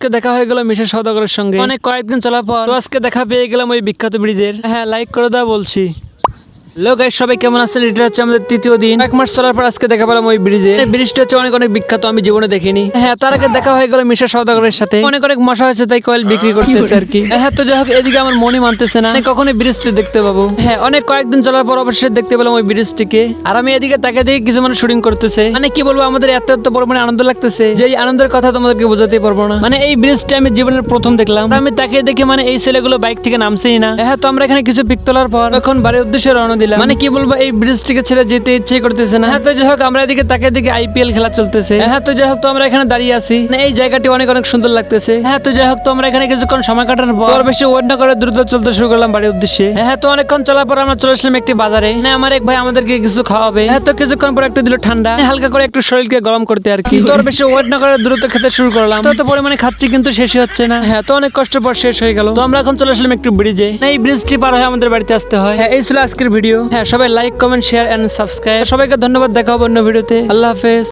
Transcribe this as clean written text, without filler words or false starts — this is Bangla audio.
আজকে দেখা হয়ে গেল মিশা সওদাগরের সঙ্গে অনেক কয়েকদিন চলার পর তো আজকে দেখা পেয়ে গেলাম ওই বিখ্যাত ব্রিজের। হ্যাঁ, লাইক করে দাও বলছি। হ্যালো গাইস, সবাই কেমন আছেন? এটা হচ্ছে আমাদের তৃতীয় দিন। এক মাস চলার পর আজকে দেখা পেলাম ওই ব্রিজে। এই ব্রিজটা হচ্ছে অনেক অনেক বিখ্যাত, আমি জীবনে দেখিনি। হ্যাঁ, তার আগে দেখা হয়ে গেল মিশা সওদাগরের সাথে। অনেক অনেক মশা হয়েছে, তাই কয়েল বিক্রি করতেছে আর কি। হ্যাঁ, তো যাই হোক, এদিকে আমার মনই মানতেছে না কখনোই ব্রিজটি দেখতে পাবো। হ্যাঁ, অনেক কয়েকদিন চলার পর অবশ্যই দেখতে পেলাম ওই ব্রিজটিকে। আর আমি এদিকে তাকে দেখে কিছু মানুষ শুটিং করতেছে। মানে কি বলবো, আমাদের এত এত পরিমাণে আনন্দ লাগতেছে যে এই আনন্দের কথা তোমাদেরকে বোঝাতে পারবো না। মানে এই ব্রিজটা আমি জীবনের প্রথম দেখলাম। আমি তাকে দেখে মানে এই ছেলেগুলো বাইক থেকে নামছেই না। হ্যাঁ, তো আমরা এখানে কিছু পিক তোলার পর এখন বাড়ির উদ্দেশ্যে রওনা দিলাম। মানে কি বলবো, এই ব্রিজটিকে ছেড়ে যেতে ইচ্ছে করতেছে না। হ্যাঁ, তো যাই হোক, আমরা এদিকে তাকে দেখে আইপিএল খেলা চলতেছে। হ্যাঁ, তো যাই হোক, তো আমরা এখানে দাঁড়িয়ে আছি। এই জায়গাটি অনেক অনেক সুন্দর লাগতেছে। হ্যাঁ, তো যাই হোক, তো আমরা এখানে কিছুক্ষণ সময় কাটানোর পর বেশি ওয়েট না করে দ্রুত চলতে শুরু করলাম বাড়ির উদ্দেশ্যে। হ্যাঁ, তো অনেকক্ষণ চলার পর আমরা চলে আসলাম একটি বাজারে। আমার এক ভাই আমাদেরকে কিছু খাওয়াবে। হ্যাঁ, তো কিছুক্ষণ পর একটু দিল ঠান্ডা, হালকা করে একটু শরীরকে গরম করতে আর কি। তো বেশি ওয়েট না করে দ্রুত খেতে শুরু করলাম। তো পরিমাণে খাচ্ছি কিন্তু শেষই হচ্ছে না। হ্যাঁ, তো অনেক কষ্ট পর শেষ হয়ে গেল। তো আমরা এখন চলে আসলাম একটু ব্রিজে। এই ব্রিজটি পার হয়ে আমাদের বাড়িতে আসতে হয়। হ্যাঁ, এই ছিল আজকের ভিডিও। হ্যাঁ, সবাই like comment share and subscribe. সবাইকে ধন্যবাদ, দেখা হবে অন্য ভিডিওতে। আল্লাহ হাফেজ।